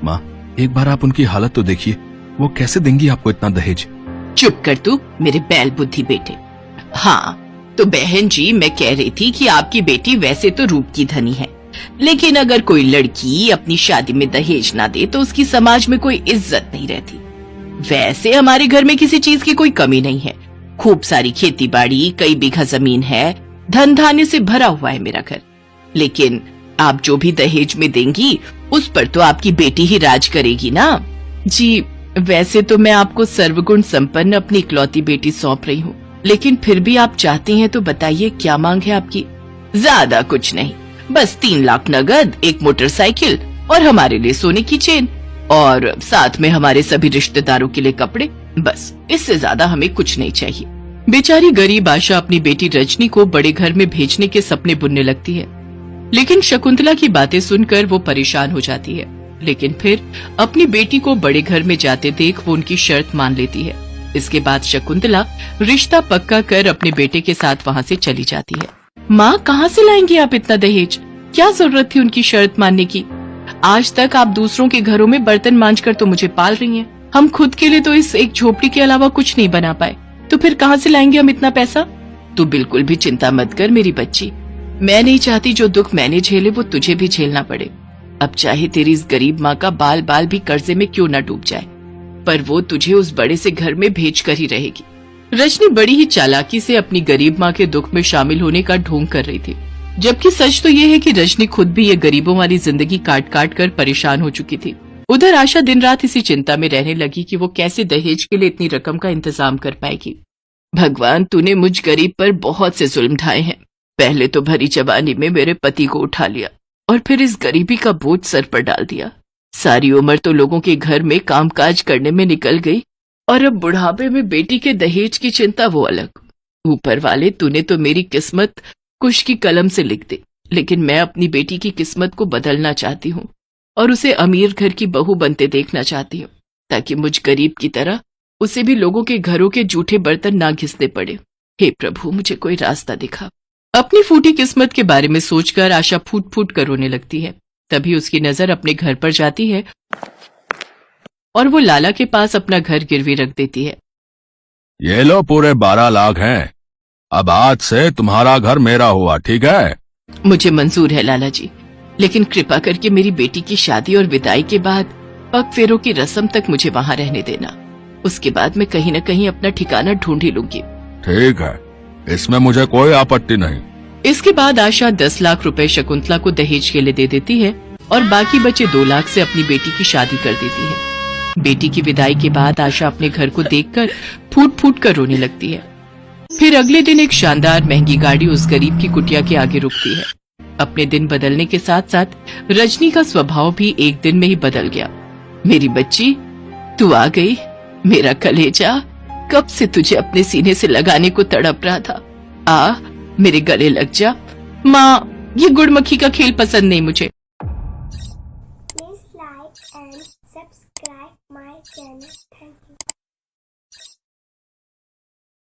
माँ, एक बार आप उनकी हालत तो देखिए, वो कैसे देंगी आपको इतना दहेज? चुप कर तू मेरे बैल बुद्धि बेटे। हाँ तो बहन जी, मैं कह रही थी कि आपकी बेटी वैसे तो रूप की धनी है, लेकिन अगर कोई लड़की अपनी शादी में दहेज ना दे तो उसकी समाज में कोई इज्जत नहीं रहती। वैसे हमारे घर में किसी चीज की कोई कमी नहीं है, खूब सारी खेती बाड़ी, कई बीघा जमीन है, धन धान्य से भरा हुआ है मेरा घर। लेकिन आप जो भी दहेज में देंगी उस पर तो आपकी बेटी ही राज करेगी ना। जी वैसे तो मैं आपको सर्वगुण संपन्न अपनी इकलौती बेटी सौंप रही हूँ, लेकिन फिर भी आप चाहती हैं तो बताइए क्या मांग है आपकी? ज्यादा कुछ नहीं, बस 3 लाख नगद, एक मोटरसाइकिल और हमारे लिए सोने की चेन, और साथ में हमारे सभी रिश्तेदारों के लिए कपड़े। बस इससे ज्यादा हमें कुछ नहीं चाहिए। बेचारी गरीब आशा अपनी बेटी रजनी को बड़े घर में भेजने के सपने बुनने लगती है, लेकिन शकुंतला की बातें सुनकर वो परेशान हो जाती है। लेकिन फिर अपनी बेटी को बड़े घर में जाते देख वो उनकी शर्त मान लेती है। इसके बाद शकुंतला रिश्ता पक्का कर अपने बेटे के साथ वहाँ से चली जाती है। माँ, कहाँ से लाएंगी आप इतना दहेज? क्या जरूरत थी उनकी शर्त मानने की? आज तक आप दूसरों के घरों में बर्तन मांझकर तो मुझे पाल रही हैं। हम खुद के लिए तो इस एक झोपड़ी के अलावा कुछ नहीं बना पाए, तो फिर कहाँ से लाएंगे हम इतना पैसा? तू बिल्कुल भी चिंता मत कर मेरी बच्ची, मैं नहीं चाहती जो दुख मैंने झेले वो तुझे भी झेलना पड़े। अब चाहे तेरी इस गरीब माँ का बाल बाल भी कर्जे में क्यों न डूब जाए, पर वो तुझे उस बड़े से घर में भेज कर ही रहेगी। रजनी बड़ी ही चालाकी से अपनी गरीब माँ के दुख में शामिल होने का ढोंग कर रही थी, जबकि सच तो ये है कि रजनी खुद भी ये गरीबों वाली जिंदगी काट काट कर परेशान हो चुकी थी। उधर आशा दिन रात इसी चिंता में रहने लगी कि वो कैसे दहेज के लिए इतनी रकम का इंतजाम कर पाएगी। भगवान, तूने मुझ गरीब पर बहुत से जुल्म ढाए हैं। पहले तो भरी जवानी में मेरे पति को उठा लिया और फिर इस गरीबी का बोझ सर पर डाल दिया। सारी उम्र तो लोगों के घर में कामकाज करने में निकल गई और अब बुढ़ापे में बेटी के दहेज की चिंता वो अलग। ऊपर वाले, तूने तो मेरी किस्मत कुश की कलम से लिख दी, लेकिन मैं अपनी बेटी की किस्मत को बदलना चाहती हूँ और उसे अमीर घर की बहू बनते देखना चाहती हूँ, ताकि मुझ गरीब की तरह उसे भी लोगों के घरों के जूठे बर्तन ना घिसने पड़े। हे प्रभु, मुझे कोई रास्ता दिखा। अपनी फूटी किस्मत के बारे में सोचकर आशा फूट फूट कर रोने लगती है। तभी उसकी नजर अपने घर पर जाती है और वो लाला के पास अपना घर गिरवी रख देती है। ये लो, पूरे 12 लाख हैं। अब आज से तुम्हारा घर मेरा हुआ, ठीक है? मुझे मंजूर है लाला जी, लेकिन कृपा करके मेरी बेटी की शादी और विदाई के बाद पग फेरों की रस्म तक मुझे वहाँ रहने देना। उसके बाद मैं कहीं न कहीं अपना ठिकाना ढूंढ ही लूंगी। ठीक है, इसमें मुझे कोई आपत्ति नहीं। इसके बाद आशा 10 लाख रुपए शकुंतला को दहेज के लिए दे देती है और बाकी बचे 2 लाख से अपनी बेटी की शादी कर देती है। बेटी की विदाई के बाद आशा अपने घर को देखकर फूट फूट कर रोने लगती है। फिर अगले दिन एक शानदार महंगी गाड़ी उस गरीब की कुटिया के आगे रुकती है। अपने दिन बदलने के साथ साथ रजनी का स्वभाव भी एक दिन में ही बदल गया। मेरी बच्ची, तू आ गई। मेरा कलेजा कब से तुझे अपने सीने से लगाने को तड़प रहा था। आ मेरे गले लग जा। माँ, ये गुड़मक्खी का खेल पसंद नहीं मुझे। Please like and subscribe my channel. Thank you.